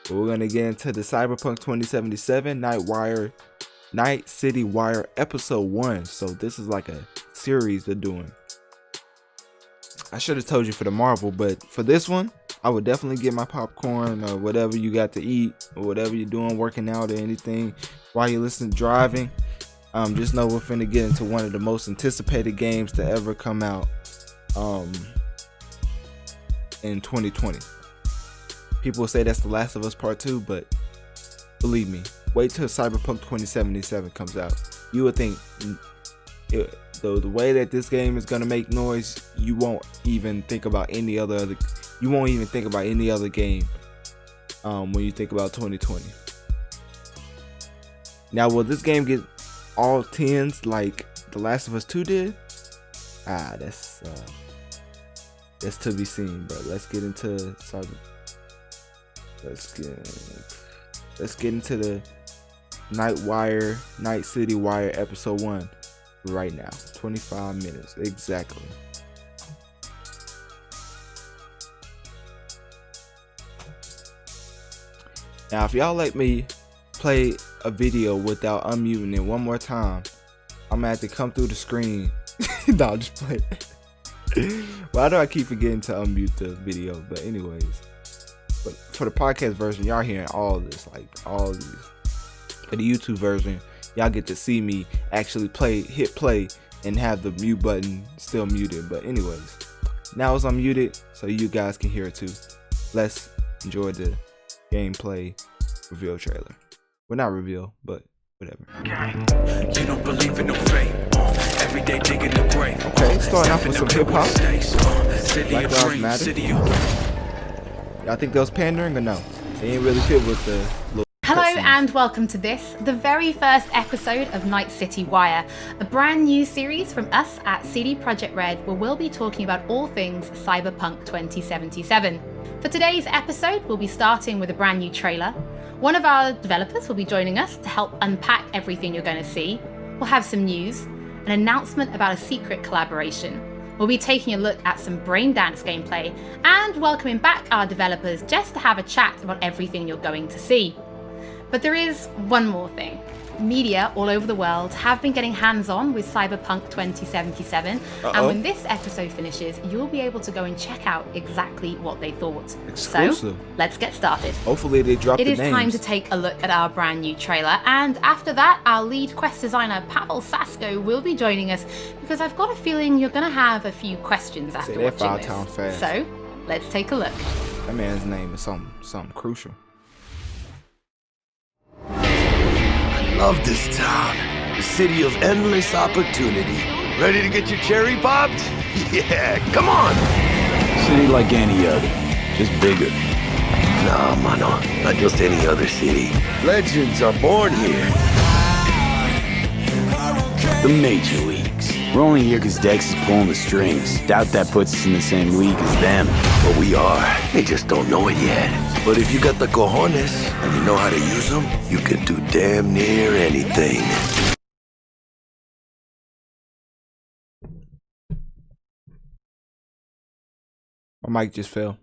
We're gonna get into the Cyberpunk 2077 Night City Wire Episode 1. So this is like a series they're doing. I should have told you for the Marvel, but for this one, I would definitely get my popcorn or whatever you got to eat or whatever you're doing, working out or anything while you're listening, driving. Just know we're finna get into one of the most anticipated games to ever come out in 2020. People will say that's The Last of Us Part 2, but believe me, wait till Cyberpunk 2077 comes out. You would think the way that this game is gonna make noise, you won't even think about any other game when you think about 2020. Now, will this game get all 10s like The Last of Us 2 did? That's to be seen. But let's get into Let's get into the Night City Wire Episode 1 right now. 25 minutes exactly. Now, if y'all let me play a video without unmuting it one more time, I'm gonna have to come through the screen. No, I'm just playing. Why do I keep forgetting to unmute the video? But anyways, but for the podcast version, y'all hearing all this, like all these. For the YouTube version, y'all get to see me actually hit play and have the mute button still muted. But anyways, now it's unmuted so you guys can hear it too. Let's enjoy the gameplay reveal trailer. Well, not reveal, but whatever. You don't believe in no fate. Every day digging the grave. Okay, starting off with some hip hop. Black Lives Matter. Y'all think that was pandering or no? They ain't really fit with the little. Hello and welcome to this, the very first episode of Night City Wire, a brand new series from us at CD Projekt Red, where we'll be talking about all things Cyberpunk 2077. For today's episode, we'll be starting with a brand new trailer. One of our developers will be joining us to help unpack everything you're going to see. We'll have some news, an announcement about a secret collaboration. We'll be taking a look at some Braindance gameplay and welcoming back our developers just to have a chat about everything you're going to see. But there is one more thing. Media all over the world have been getting hands-on with Cyberpunk 2077, and when this episode finishes, you'll be able to go and check out exactly what they thought. Exclusive. So, let's get started. Hopefully they drop the names. It is time to take a look at our brand new trailer, and after that, our lead quest designer, Pavel Sasko, will be joining us, because I've got a feeling you're going to have a few questions after watching this. Fast. So, let's take a look. That man's name is something crucial. Love this town, the city of endless opportunity. Ready to get your cherry popped? Yeah, come on! City like any other, just bigger. Nah, mano, not just any other city. Legends are born here. The major leagues. We're only here because Dex is pulling the strings. Doubt that puts us in the same league as them. But we are. They just don't know it yet. But if you got the cojones and you know how to use them, you can do damn near anything. My mic just fell.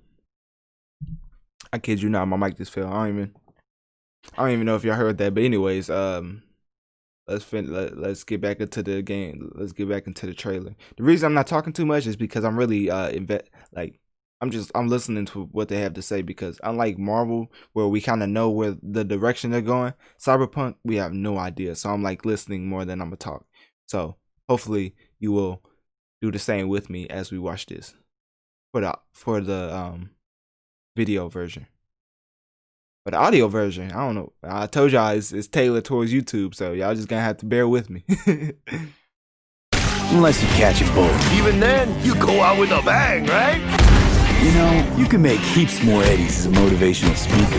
I kid you not, my mic just fell. I don't even know if y'all heard that. But anyways, let's get back into the game. Let's get back into the trailer. The reason I'm not talking too much is because I'm really I'm listening to what they have to say, because unlike Marvel, where we kind of know where the direction they're going, Cyberpunk, we have no idea. So I'm like listening more than I'm gonna talk. So hopefully you will do the same with me as we watch this for the video version. But the audio version, I don't know. I told y'all it's tailored towards YouTube, so y'all just gonna have to bear with me. Unless you catch a bullet. Even then, you go out with a bang, right? You know, you can make heaps more eddies as a motivational speaker.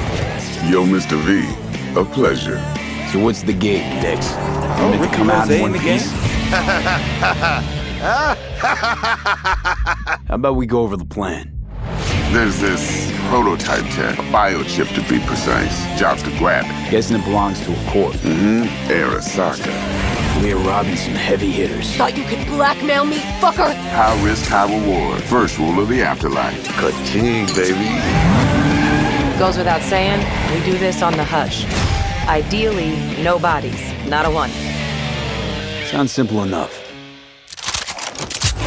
Yo, Mr. V, a pleasure. So what's the gig, Dex? You meant to come out in one piece? How about we go over the plan? There's this prototype tech, a biochip to be precise. Jobs to grab it. Guessing it belongs to a corp. Arasaka. We're robbing some heavy hitters. Thought you could blackmail me, fucker? High risk, high reward. First rule of the afterlife. Ka-ching, baby. Goes without saying, we do this on the hush. Ideally, no bodies, not a one. Sounds simple enough.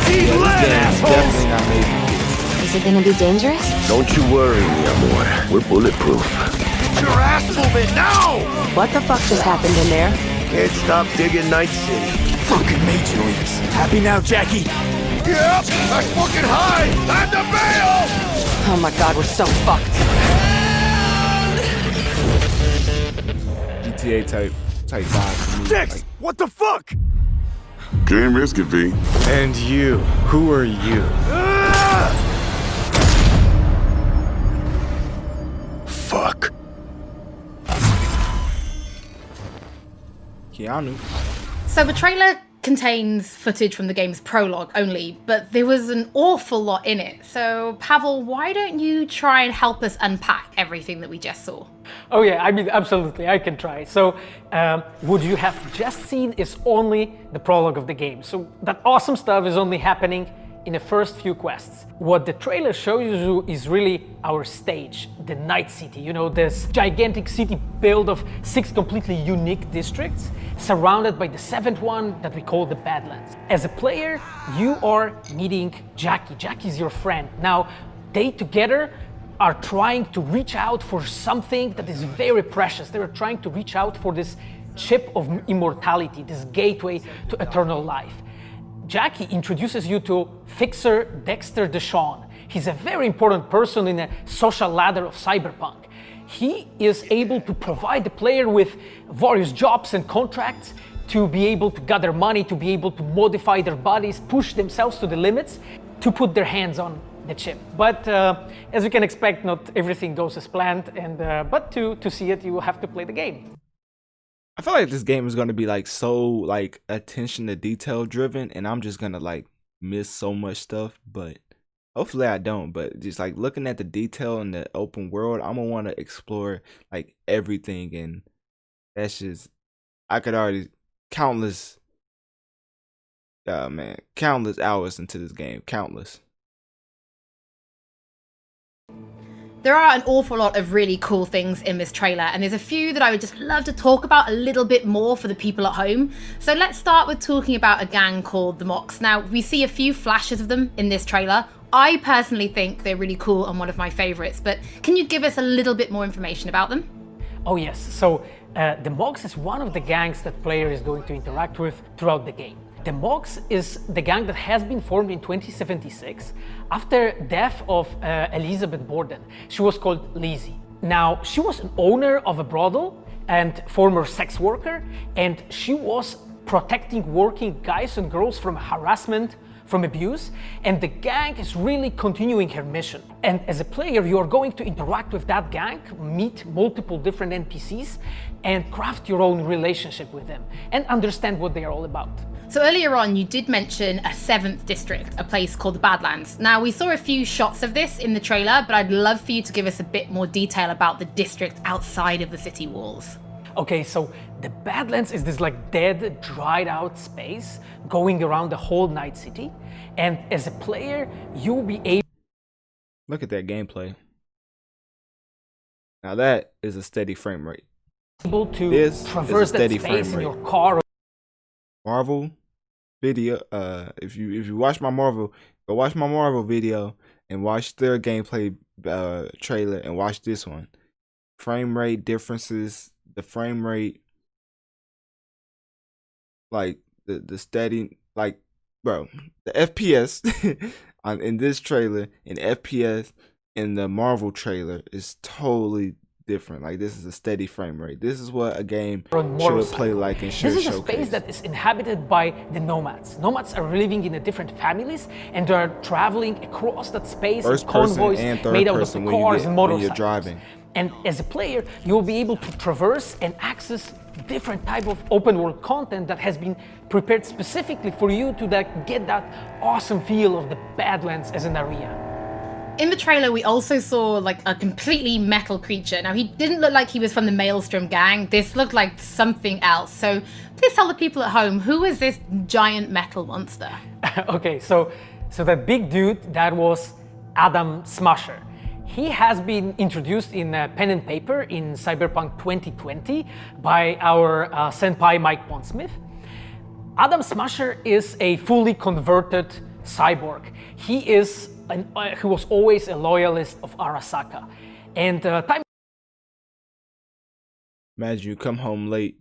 He's lit, Definitely not made for kids. Is it gonna be dangerous? Don't you worry, mi amor. We're bulletproof. Get your ass moving now! What the fuck just happened in there? Can't stop digging Night City. Fucking Major Leagues. Happy now, Jackie? Yep, that's fucking high! Time to bail! Oh my god, we're so fucked. GTA type vibe for me. Dex, Like, what the fuck? Game risky, V. And you, who are you? Fuck. Keanu. So the trailer contains footage from the game's prologue only, but there was an awful lot in it. So Pavel, why don't you try and help us unpack everything that we just saw? Oh yeah, I mean, absolutely, I can try. So, what you have just seen is only the prologue of the game. So that awesome stuff is only happening in the first few quests. What the trailer shows you is really our stage, the Night City. You know, this gigantic city built of 6 completely unique districts, surrounded by the 7th one that we call the Badlands. As a player, you are meeting Jackie. Jackie's your friend. Now, they together are trying to reach out for something that is very precious. They are trying to reach out for this chip of immortality, this gateway to eternal life. Jackie introduces you to Fixer Dexter Deshawn. He's a very important person in a social ladder of Cyberpunk. He is able to provide the player with various jobs and contracts to be able to gather money, to be able to modify their bodies, push themselves to the limits, to put their hands on the chip. But as you can expect, not everything goes as planned, and but to see it, you will have to play the game. I feel like this game is gonna be like so like attention to detail driven, and I'm just gonna like miss so much stuff. But hopefully I don't. But just like looking at the detail in the open world, I'm gonna want to explore like everything, and that's just I could already countless hours into this game, countless. There are an awful lot of really cool things in this trailer, and there's a few that I would just love to talk about a little bit more for the people at home. So let's start with talking about a gang called the Mox. Now, we see a few flashes of them in this trailer. I personally think they're really cool and one of my favorites, but can you give us a little bit more information about them? Oh yes, so the Mox is one of the gangs that player is going to interact with throughout the game. The Mox is the gang that has been formed in 2076 after death of Elizabeth Borden. She was called Lizzie. Now, she was an owner of a brothel and former sex worker, and she was protecting working guys and girls from harassment, from abuse, and the gang is really continuing her mission. And as a player, you are going to interact with that gang, meet multiple different NPCs, and craft your own relationship with them, and understand what they are all about. So earlier on, you did mention a 7th district, a place called the Badlands. Now, we saw a few shots of this in the trailer, but I'd love for you to give us a bit more detail about the district outside of the city walls. Okay, so the Badlands is this like dead, dried out space going around the whole Night City. And as a player, you'll be able... Look at that gameplay. Now that is a steady frame rate. to this traverse that space in your car. Marvel video. If you watch my Marvel, go watch my Marvel video and watch their gameplay trailer and watch this one. Frame rate differences, the frame rate, like the steady, like bro, the FPS in this trailer and FPS in the Marvel trailer is totally different. Like, this is a steady frame rate. This is what a game should play like and should showcase. This is a showcase. space that is inhabited by the nomads. Nomads are living in the different families and they are traveling across that space in convoys made out of the cars and motorcycles. When you're driving. And as a player, you'll be able to traverse and access different type of open world content that has been prepared specifically for you to get that awesome feel of the Badlands as an area. In the trailer, we also saw like a completely metal creature. Now, he didn't look like he was from the Maelstrom gang. This looked like something else. So please tell the people at home, who is this giant metal monster? Okay, so that big dude, that was Adam Smasher. He has been introduced in pen and paper in Cyberpunk 2020 by our senpai Mike Pondsmith. Adam Smasher is a fully converted cyborg. He was always a loyalist of Arasaka. And time. Imagine you come home late,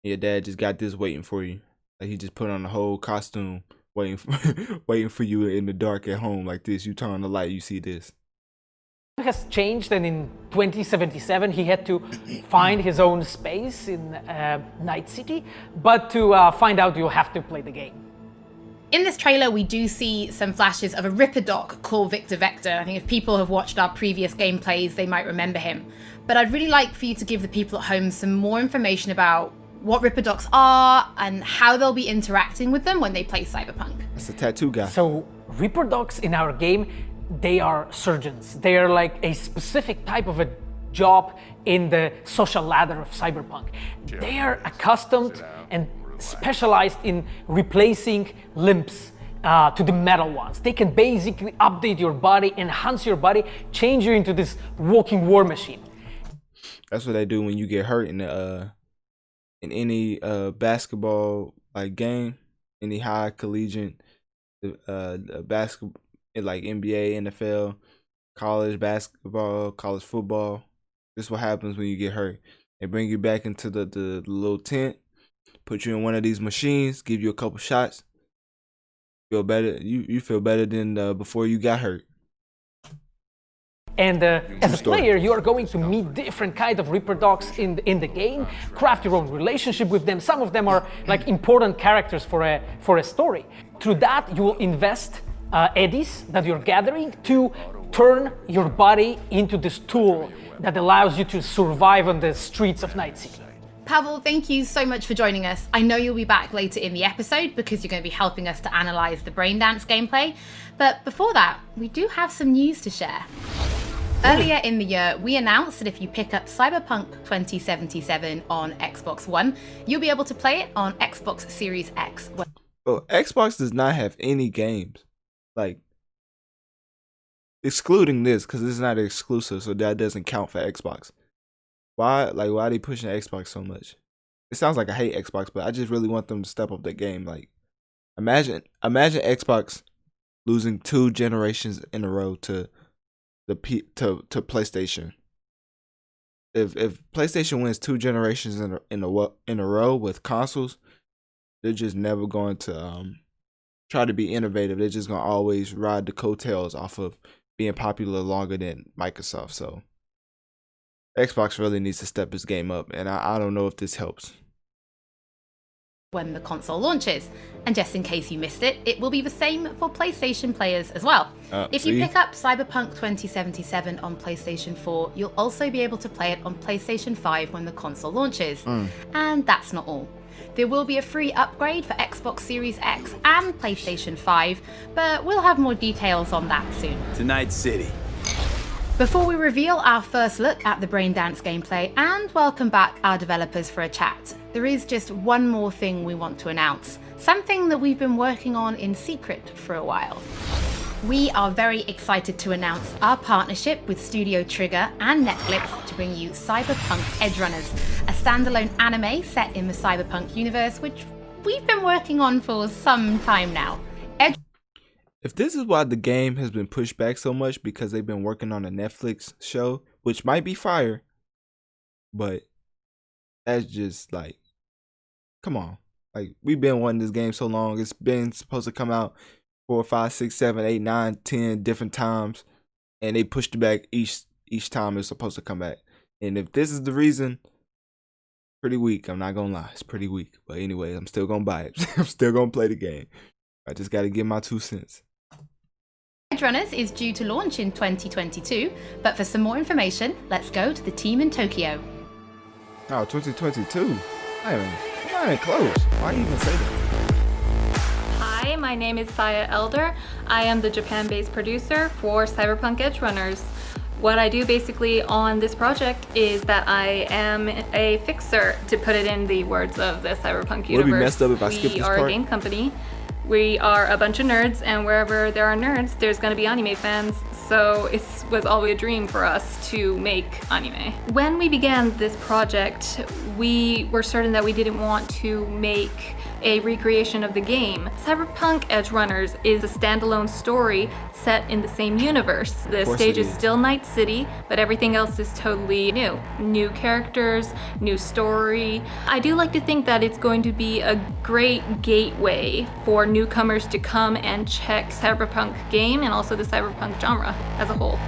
and your dad just got this waiting for you. Like he just put on the whole costume, waiting for you in the dark at home like this. You turn on the light, you see this. Has changed, and in 2077 he had to find his own space in Night City, but to find out you'll have to play the game. In this trailer, we do see some flashes of a Ripper doc called Victor Vector. I think if people have watched our previous gameplays, they might remember him. But I'd really like for you to give the people at home some more information about what Ripper docs are and how they'll be interacting with them when they play Cyberpunk. That's a tattoo guy. So Ripper docs in our game, they are surgeons. They are like a specific type of a job in the social ladder of Cyberpunk. They are accustomed and specialized in replacing limbs to the metal ones. They can basically update your body, enhance your body, change you into this walking war machine. That's what they do when you get hurt in any basketball like game, any high collegiate basketball. Like NBA, NFL, college basketball, college football. This is what happens when you get hurt. They bring you back into the little tent, put you in one of these machines, give you a couple shots. Feel better. You feel better than before you got hurt. And as a player, you are going to meet different kind of Ripper docs in the game, craft your own relationship with them. Some of them are like important characters for a story. Through that, you will invest eddies that you're gathering to turn your body into this tool that allows you to survive on the streets of Night City. Pavel, thank you so much for joining us. I know you'll be back later in the episode because you're going to be helping us to analyze the Braindance gameplay. But before that, we do have some news to share. Earlier in the year, we announced that if you pick up Cyberpunk 2077 on Xbox One, you'll be able to play it on Xbox Series X. Well, Xbox does not have any games. Like, excluding this, because this is not exclusive, so that doesn't count for Xbox. Why are they pushing Xbox so much? It sounds like I hate Xbox, but I just really want them to step up their game. Like, imagine Xbox losing 2 generations in a row to PlayStation. If PlayStation wins 2 generations in a row with consoles, they're just never going to try to be innovative. They're just gonna always ride the coattails off of being popular longer than Microsoft. So Xbox really needs to step its game up, and I don't know if this helps. When the console launches. And just in case you missed it, it will be the same for PlayStation players as well. If you pick up Cyberpunk 2077 on PlayStation 4, you'll also be able to play it on PlayStation 5 when the console launches. And that's not all. There will be a free upgrade for Xbox Series X and PlayStation 5, but we'll have more details on that soon. To Night City. Before we reveal our first look at the Braindance gameplay and welcome back our developers for a chat, there is just one more thing we want to announce, something that we've been working on in secret for a while. We are very excited to announce our partnership with Studio Trigger and Netflix to bring you Cyberpunk Edgerunners, a standalone anime set in the Cyberpunk universe, which we've been working on for some time now. If this is why the game has been pushed back so much, because they've been working on a Netflix show, which might be fire, but that's just like, come on. Like, we've been wanting this game so long. It's been supposed to come out 4, 5, 6, 7, 8, 9, 10 different times, and they pushed it back each time it's supposed to come back. And if this is the reason, pretty weak. I'm not gonna lie, it's pretty weak. But anyway, I'm still gonna buy it. I'm still gonna play the game. I just gotta give my 2 cents. Edgerunners is due to launch in 2022, but for some more information, let's go to the team in Tokyo. Oh, 2022? I'm not even close. Why you even say that? Hi, my name is Saya Elder. I am the Japan-based producer for Cyberpunk Edgerunners. What I do basically on this project is that I am a fixer, to put it in the words of the Cyberpunk universe. Would it be messed up if I skip this part? We are a game company. We are a bunch of nerds, and wherever there are nerds, there's going to be anime fans. so it was always a dream for us to make anime. When we began this project, we were certain that we didn't want to make a recreation of the game. Cyberpunk Edge Runners is a standalone story set in the same universe. The stage is still Night City, but everything else is totally new. New characters, new story. I do like to think that it's going to be a great gateway for newcomers to come and check Cyberpunk game and also the Cyberpunk genre as a whole.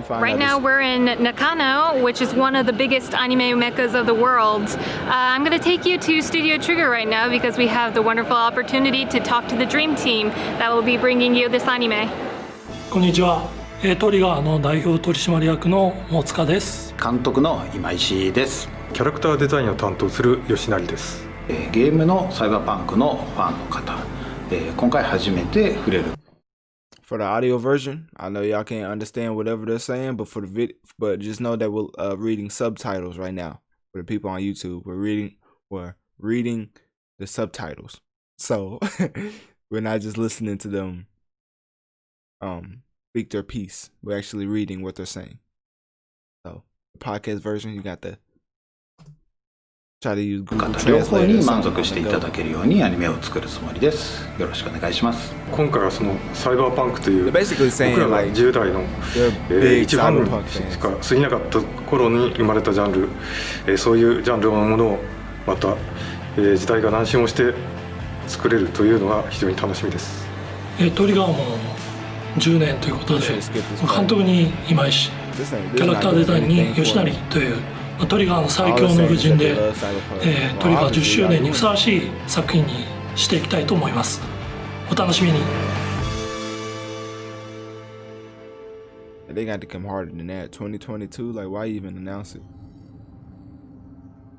Right now we're in Nakano, which is one of the biggest anime meccas of the world. I'm going to take you to Studio Trigger right now because we have the wonderful opportunity to talk to the Dream Team that will be bringing you this anime. こんにちは。トリガーの代表取締役の大塚です。監督の今石です。キャラクターデザインを担当する吉成です。ゲームのサイバーパンクのファンの方、今回初めて触れる。For the audio version, I know y'all can't understand whatever they're saying, but for the but just know that we're reading subtitles right now. For the people on YouTube, we're reading the subtitles. So we're not just listening to them speak their piece. We're actually reading what they're saying. So the podcast version, you got the try to use Google Translate. 両方に満足していただけるようにアニメを作るつもりです。よろしくお願いします。今回はそのサイバーパンクという僕 saying, らが10代の一ファンしか過ぎなかった頃に生まれたジャンル、そういうジャンルのものをまた、時代が南進をして作れるというのが非常に楽しみです。トリガーも10年ということで、監督に今石、キャラクターデザインに吉成というトリガーの最強の布陣で、トリガー10周年にふさわしい作品にしていきたいと思います。お楽しみに。They got to come harder than that. 2022, like why even announce it?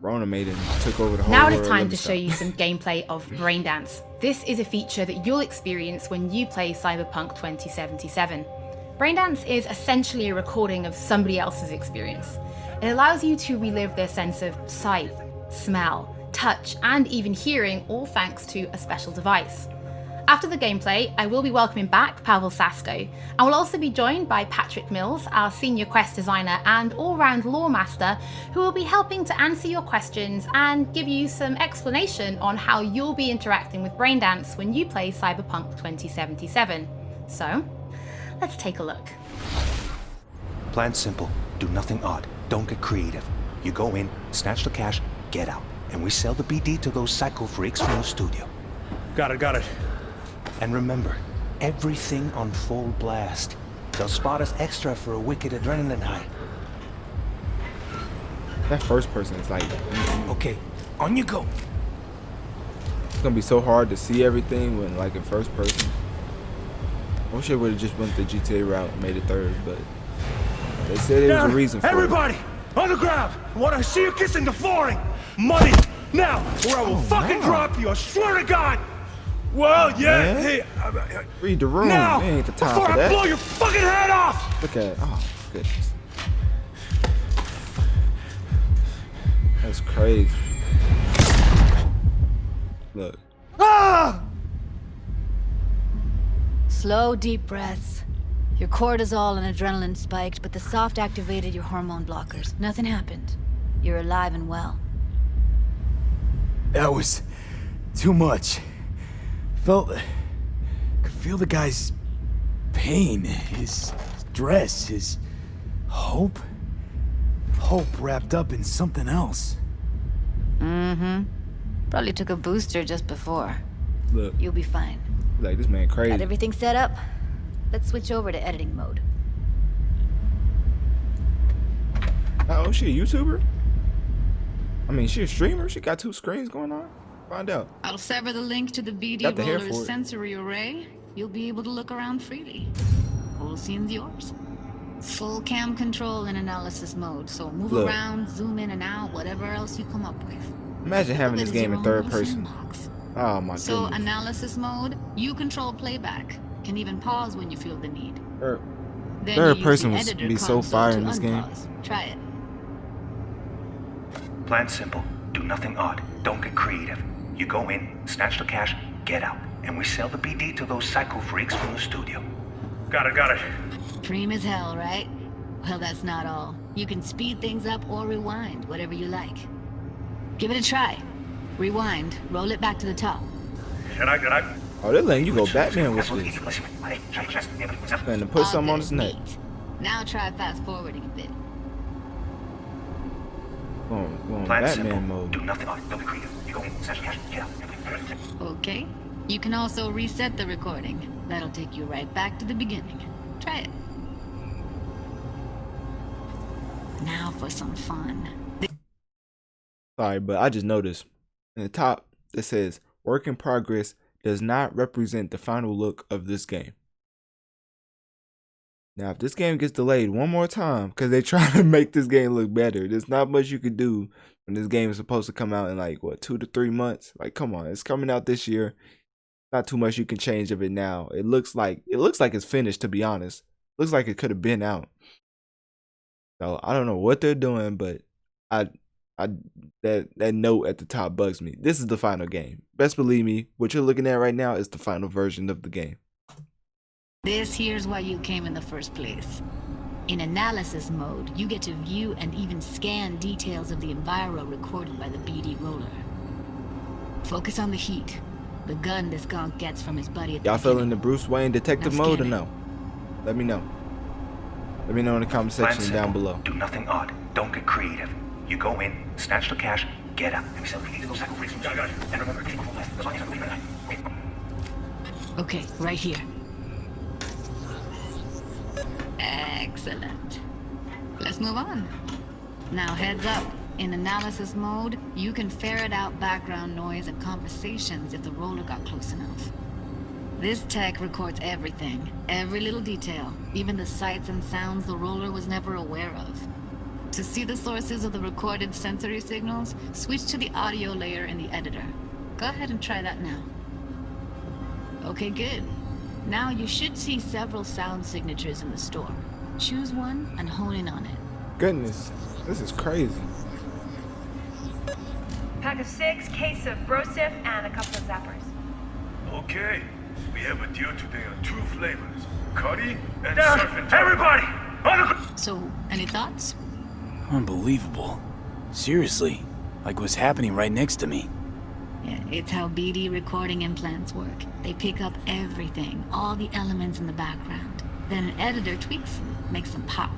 Rona made it and took over the whole Now world. it is time to show you some gameplay of Braindance. This is a feature that you'll experience when you play Cyberpunk 2077. Braindance is essentially a recording of somebody else's experience. It allows you to relive their sense of sight, smell, touch, and even hearing, all thanks to a special device. After the gameplay, I will be welcoming back Pavel Sasko, and will also be joined by Patrick Mills, our senior quest designer and all-round lore master, who will be helping to answer your questions and give you some explanation on how you'll be interacting with Braindance when you play Cyberpunk 2077. So, let's take a look. Plan simple, do nothing odd, don't get creative. You go in, snatch the cash, get out, and we sell the BD to those psycho freaks from the studio. Got it. And remember, everything on full blast. They'll spot us extra for a wicked adrenaline high. That first person is like, okay, on you go. It's gonna be so hard to see everything when like in first person. I wish I would have just went the GTA route and made it third, but they said there was a reason for Everybody, on the ground! I want to see you kissing the flooring! Money! Now, or I will fucking drop you, I swear to God! Well, yeah, hey... read the room, now, it ain't the time before for that. I blow your fucking head off! Look at it, oh goodness. That's crazy. Look. Ah! Slow, deep breaths. Your cortisol and adrenaline spiked, but the soft activated your hormone blockers. Nothing happened. You're alive and well. That was too much. Could feel the guy's pain, his stress, his hope. Hope wrapped up in something else. Mm-hmm. Probably took a booster just before. Look. You'll be fine. Like this man crazy. Got everything set up? Let's switch over to editing mode. Oh, she a YouTuber? I mean, she a streamer? She got 2 screens going on? Find out. I'll sever the link to the BD Got the hair for roller's it. sensory array. You'll be able to look around freely. Whole scene's yours. Full cam control in analysis mode, so move Look. around, zoom in and out, whatever else you come up with. Imagine having this game in third person. Oh my So goodness. analysis mode, you control playback. Can even pause when you feel the need. Then Third you use person the would editor be so console fire to in this game. unpause. Try it. Plan simple, do nothing odd, don't get creative. You go in, snatch the cash, get out, and we sell the BD to those psycho freaks from the studio. Got it. Preem as hell, right? Well, that's not all. You can speed things up or rewind, whatever you like. Give it a try. Rewind, roll it back to the top. Can I? Oh, they're letting you go Batman with this. And to put something on his neck. Now try fast forwarding a bit. Going Plan Batman simple. mode. Do nothing odd. Don't be creative. You go in, snatch the cash, get out. Okay. You can also reset the recording. That'll take you right back to the beginning. Try it. Now for some fun. Sorry, but I just noticed in the top it says work in progress does not represent the final look of this game. Now, if this game gets delayed one more time because they try to make this game look better, there's not much you can do when this game is supposed to come out in like, what, 2 to 3 months? Like, come on, it's coming out this year. Not too much you can change of it now. It looks like it's finished, to be honest. Looks like it could have been out. So I don't know what they're doing, but that note at the top bugs me. This is the final game. Best believe me, what you're looking at right now is the final version of the game. This here's why you came in the first place. In analysis mode, you get to view and even scan details of the enviro recorded by the BD roller. Focus on the heat, the gun this gonk gets from his buddy at the Y'all feeling the Bruce Wayne detective mode or no? Let me know. Let me know in the comment section down below. Do nothing odd. Don't get creative. You go in, snatch the cash, get out. And remember, keep cool. Okay, right here. Excellent. Let's move on. Now heads up. In analysis mode, you can ferret out background noise and conversations if the roller got close enough. This tech records everything, every little detail, even the sights and sounds the roller was never aware of. To see the sources of the recorded sensory signals, switch to the audio layer in the editor. Go ahead and try that now. Okay, good. Now you should see several sound signatures in the store. Choose one and hone in on it. Goodness, this is crazy. Pack of 6, case of Brosif, and a couple of zappers. Okay, we have a deal today on 2 flavors, curry and surf and turf. Everybody, So, any thoughts? Unbelievable. Seriously, like what's happening right next to me. Yeah, it's how BD recording implants work. They pick up everything, all the elements in the background. Then an editor tweaks them, makes them pop.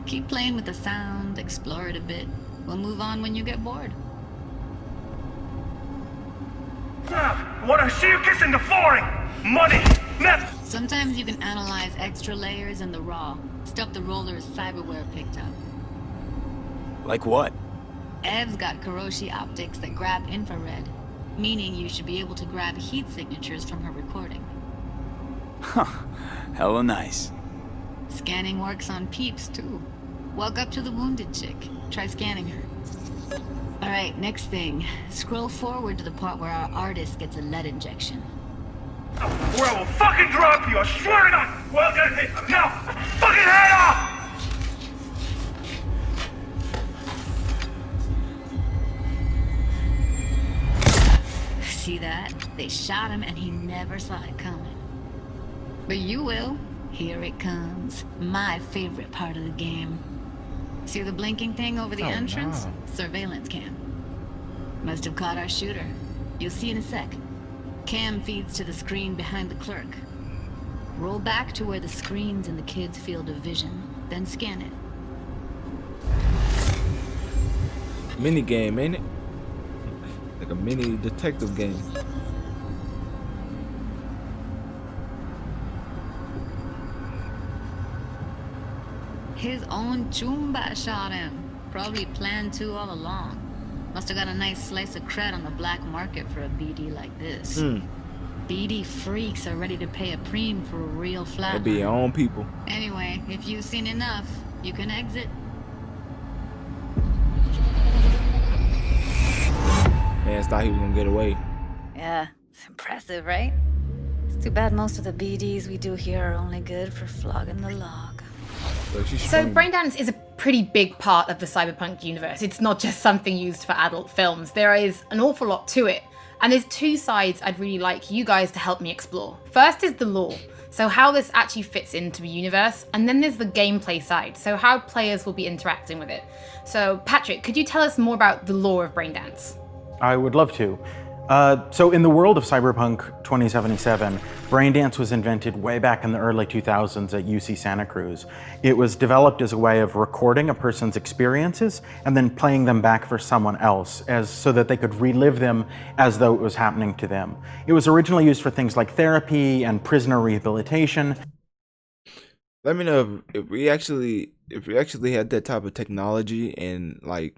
Keep playing with the sound, explore it a bit. We'll move on when you get bored. Wanna see you kissing the flooring? Money! Net! Sometimes you can analyze extra layers in the raw, stuff the roller's cyberware picked up. Like what? Ev's got Kiroshi optics that grab infrared, meaning you should be able to grab heat signatures from her recording. Huh, hella nice. Scanning works on peeps, too. Walk up to the wounded chick. Try scanning her. Alright, next thing. Scroll forward to the part where our artist gets a lead injection. Or I will fucking drop you, I swear to God! Well, now, fucking head off! See that? They shot him and he never saw it coming. But you will. Here it comes. My favorite part of the game. See the blinking thing over the entrance? No. Surveillance cam. Must have caught our shooter. You'll see in a sec. Cam feeds to the screen behind the clerk. Roll back to where the screen's in the kid's field of vision, then scan it. Mini game, ain't it? Like a mini detective game. His own Chumba shot him. Probably planned to all along. Must have got a nice slice of cred on the black market for a BD like this. BD freaks are ready to pay a preem for a real flat. They be your own people. Anyway, if you've seen enough, you can exit. Man, thought he was gonna get away. Yeah, it's impressive, right? It's too bad most of the BDs we do here are only good for flogging the log. So braindance is a pretty big part of the Cyberpunk universe. It's not just something used for adult films. There is an awful lot to it. And there's 2 sides I'd really like you guys to help me explore. First is the lore. So how this actually fits into the universe, and then there's the gameplay side, so how players will be interacting with it. So Patrick, could you tell us more about the lore of Braindance? I would love to. So in the world of Cyberpunk 2077, Braindance was invented way back in the early 2000s at UC Santa Cruz. It was developed as a way of recording a person's experiences and then playing them back for someone else so that they could relive them as though it was happening to them. It was originally used for things like therapy and prisoner rehabilitation. Let me know if we actually had that type of technology in like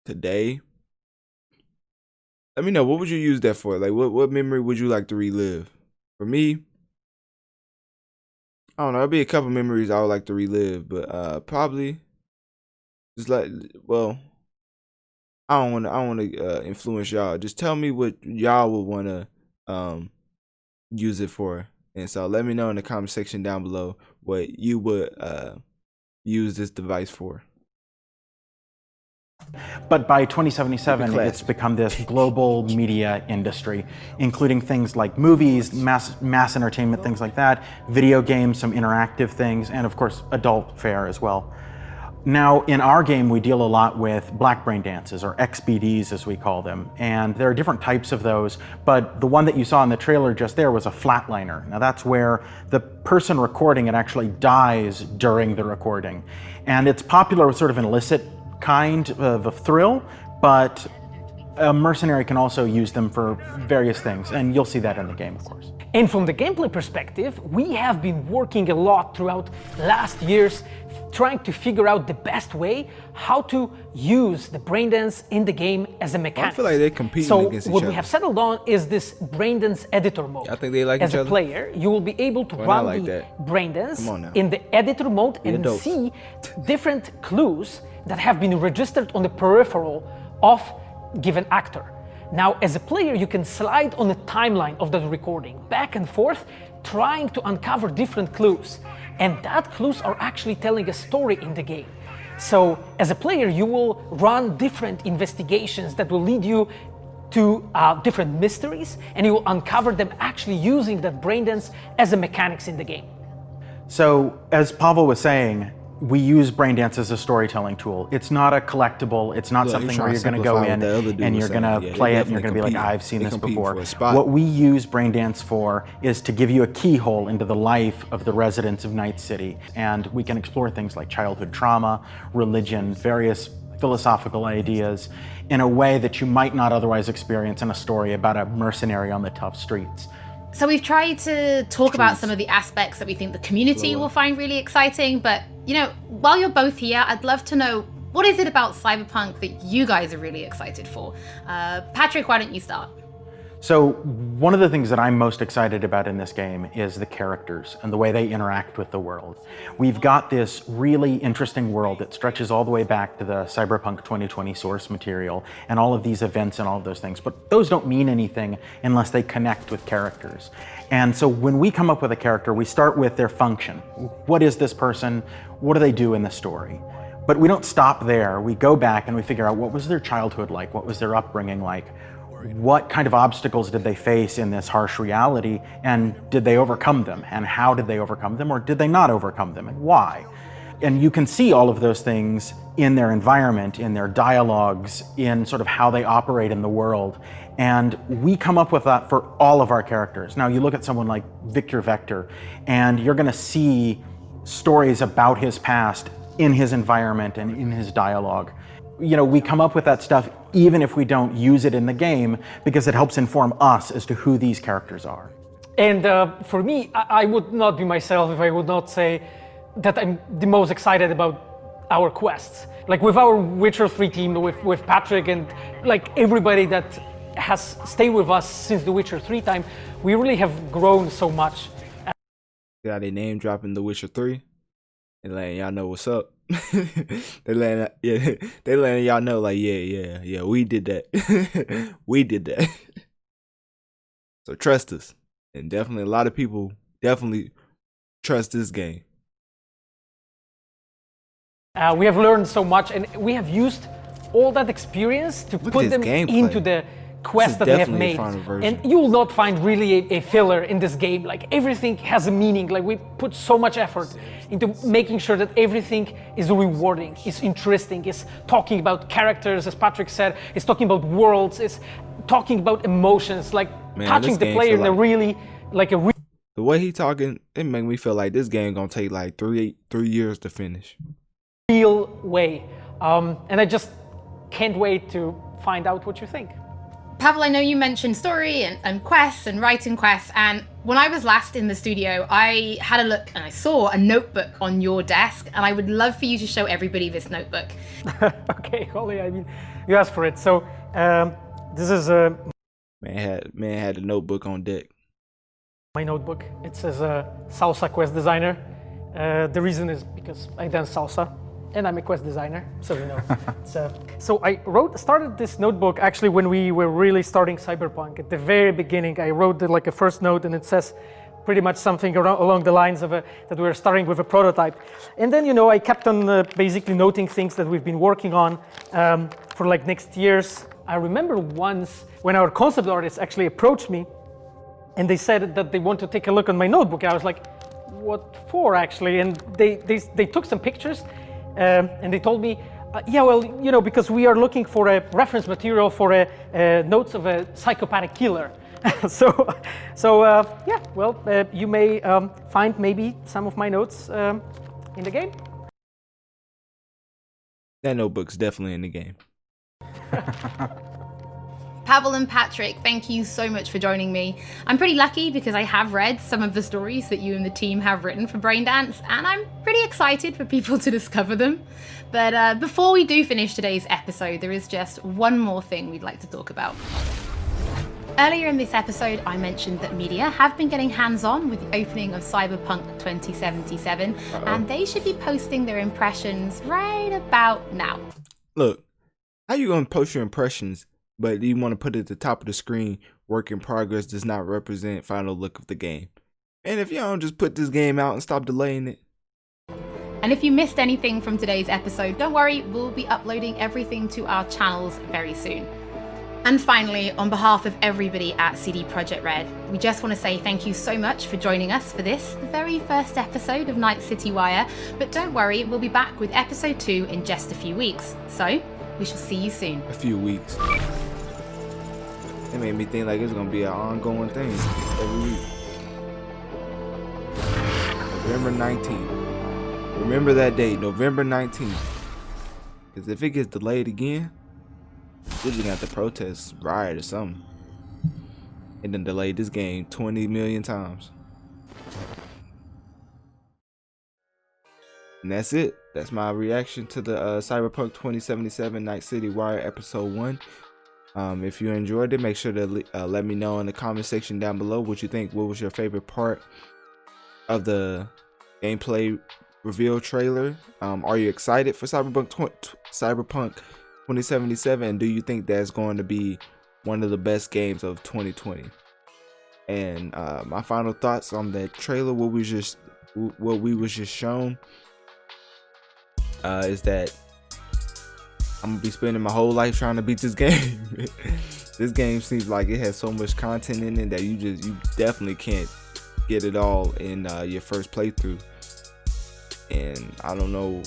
today. Let me know, what would you use that for? Like, what memory would you like to relive? For me, I don't know. There'll be a couple memories I would like to relive, but probably just like, well, I don't want to influence y'all. Just tell me what y'all would want to use it for, and so let me know in the comment section down below what you would use this device for. But by 2077, it's become this global media industry, including things like movies, mass entertainment, things like that, video games, some interactive things, and of course, adult fare as well. Now, in our game, we deal a lot with black brain dances, or XBDs as we call them, and there are different types of those, but the one that you saw in the trailer just there was a flatliner. Now that's where the person recording it actually dies during the recording, and it's popular with sort of an illicit kind of a thrill, but a mercenary can also use them for various things, and you'll see that in the game, of course. And from the gameplay perspective, we have been working a lot throughout last years trying to figure out the best way how to use the braindance in the game as a mechanic. I feel like they're competing against each other. So what we have settled on is this braindance editor mode. I think they like each other. As a player, you will be able to run the braindance in the editor mode and see different clues that have been registered on the peripheral of given actor. Now, as a player, you can slide on the timeline of the recording back and forth, trying to uncover different clues. And that clues are actually telling a story in the game. So, as a player, you will run different investigations that will lead you to different mysteries, and you will uncover them actually using that braindance as a mechanics in the game. So, as Pavel was saying, we use braindance as a storytelling tool. It's not a collectible. It's not something where you're going to go in and you're going to play it and you're going to be like, I've seen this before. What we use braindance for is to give you a keyhole into the life of the residents of Night City. And we can explore things like childhood trauma, religion, various philosophical ideas in a way that you might not otherwise experience in a story about a mercenary on the tough streets. So we've tried to talk about some of the aspects that we think the community will find really exciting, but you know, while you're both here, I'd love to know, what is it about Cyberpunk that you guys are really excited for? Patrick, why don't you start? So one of the things that I'm most excited about in this game is the characters and the way they interact with the world. We've got this really interesting world that stretches all the way back to the Cyberpunk 2020 source material and all of these events and all of those things, but those don't mean anything unless they connect with characters. And so when we come up with a character, we start with their function. What is this person? What do they do in the story? But we don't stop there. We go back and we figure out, what was their childhood like? What was their upbringing like? What kind of obstacles did they face in this harsh reality, and did they overcome them? And how did they overcome them, or did they not overcome them, and why? And you can see all of those things in their environment, in their dialogues, in sort of how they operate in the world. And we come up with that for all of our characters. Now you look at someone like Victor Vector, and you're gonna see stories about his past in his environment and in his dialogue. You know, we come up with that stuff even if we don't use it in the game, because it helps inform us as to who these characters are. And for me, I would not be myself if I would not say that I'm the most excited about our quests. Like with our Witcher 3 team, with Patrick and like everybody that has stayed with us since the Witcher 3 time, we really have grown so much. Yeah, they name dropping the Witcher 3 and letting y'all know what's up. they letting y'all know, like, yeah, we did that. We did that. So trust us. And definitely a lot of people definitely trust this game. We have learned so much, and we have used all that experience to put them into the quests that they have made, and you will not find really a filler in this game. Like everything has a meaning. Like we put so much effort into making sure that everything is rewarding, is interesting, is talking about characters, as Patrick said, is talking about worlds, is talking about emotions, like touching the player in a really the way he talking, it make me feel like this game gonna take like 3 years to finish. Real way, and I just can't wait to find out what you think. Pavel, I know you mentioned story and quests and writing quests, and when I was last in the studio, I had a look and I saw a notebook on your desk, and I would love for you to show everybody this notebook. Okay, Holly, I mean, you asked for it. So this is a... Man had a notebook on deck. My notebook. It says Salsa Quest Designer. The reason is because I dance salsa. And I'm a quest designer, so you know. So I started this notebook actually when we were really starting Cyberpunk. At the very beginning, I wrote like a first note, and it says pretty much something along the lines of that we were starting with a prototype. And then, you know, I kept on basically noting things that we've been working on for like next years. I remember once when our concept artists actually approached me, and they said that they want to take a look on my notebook. I was like, what for actually? And they took some pictures. And they told me, yeah, well, you know, because we are looking for a reference material for notes of a psychopathic killer. Yeah, well, you may find maybe some of my notes in the game. That notebook's definitely in the game. Pavel and Patrick, thank you so much for joining me. I'm pretty lucky because I have read some of the stories that you and the team have written for Braindance, and I'm pretty excited for people to discover them. But before we do finish today's episode, there is just one more thing we'd like to talk about. Earlier in this episode, I mentioned that media have been getting hands-on with the opening of Cyberpunk 2077, and they should be posting their impressions right about now. Look, how you gonna post your impressions, but you want to put it at the top of the screen, work in progress does not represent final look of the game? And if you don't just put this game out and stop delaying it. And if you missed anything from today's episode, don't worry, we'll be uploading everything to our channels very soon. And finally, on behalf of everybody at CD Projekt Red, we just want to say thank you so much for joining us for this, the very first episode of Night City Wire. But don't worry, we'll be back with episode 2 in just a few weeks. So, we shall see you soon. A few weeks. It made me think like it's gonna be an ongoing thing every week. November 19th. Remember that date, November 19th. Because if it gets delayed again, we're gonna have to protest, riot or something. And then delay this game 20 million times. And that's it. That's my reaction to the Cyberpunk 2077 Night City Wire episode 1. If you enjoyed it, make sure to let me know in the comment section down below what you think. What was your favorite part of the gameplay reveal trailer? Are you excited for Cyberpunk 2077? And do you think that's going to be one of the best games of 2020? And my final thoughts on that trailer, what we was just shown, is that I'm gonna be spending my whole life trying to beat this game. This game seems like it has so much content in it that you definitely can't get it all in your first playthrough. And I don't know,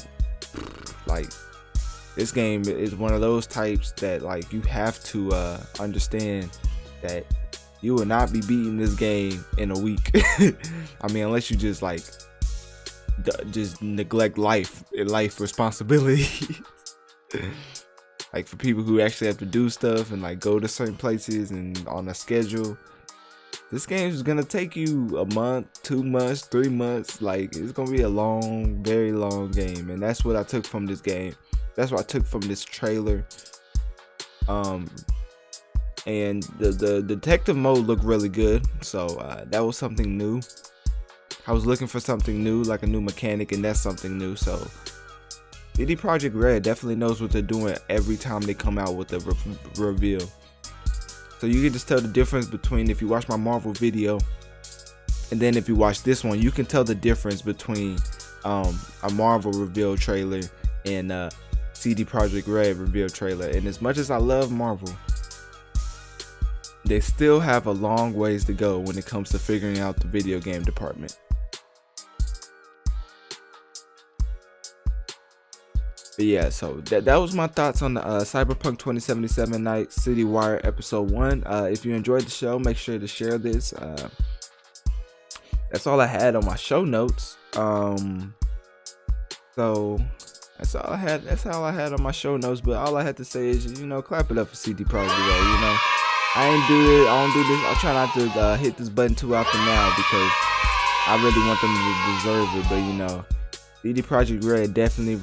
like, this game is one of those types that like you have to understand that you will not be beating this game in a week. I mean, unless you just like just neglect life responsibility. Like for people who actually have to do stuff and like go to certain places and on a schedule, this game is gonna take you a month, 2 months, 3 months. Like it's gonna be a long, very long game, and that's what I took from this game. That's what I took from this trailer. And the detective mode looked really good, so that was something new. I was looking for something new, like a new mechanic, and that's something new. So CD Projekt Red definitely knows what they're doing every time they come out with a reveal. So you can just tell the difference between, if you watch my Marvel video and then if you watch this one, you can tell the difference between a Marvel reveal trailer and CD Projekt Red reveal trailer. And as much as I love Marvel, they still have a long ways to go when it comes to figuring out the video game department. But yeah, so that was my thoughts on the Cyberpunk 2077 Night City Wire episode 1. If you enjoyed the show, make sure to share this. That's all I had on my show notes. So that's all I had. That's all I had on my show notes. But all I had to say is, clap it up for CD Projekt Red. I don't do this. I'll try not to hit this button too often now because I really want them to deserve it. But CD Projekt Red definitely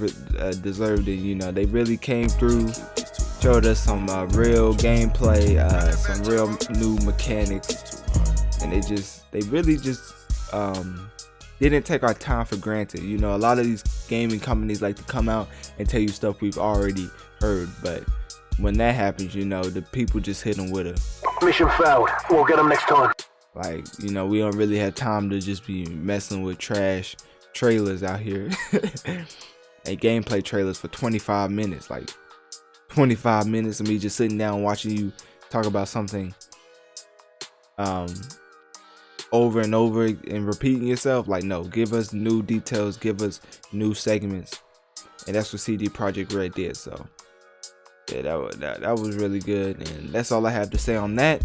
deserved it. They really came through, showed us some real gameplay, some real new mechanics, and they really just didn't take our time for granted. A lot of these gaming companies like to come out and tell you stuff we've already heard, but when that happens, the people just hit them with a Mission failed. We'll get them next time. Like, we don't really have time to just be messing with trash trailers out here. And gameplay trailers for 25 minutes. Like 25 minutes of me just sitting down watching you talk about something over and over and repeating yourself. Like, no, give us new details, give us new segments. And that's what CD Projekt Red did. So yeah, that was really good, and that's all I have to say on that.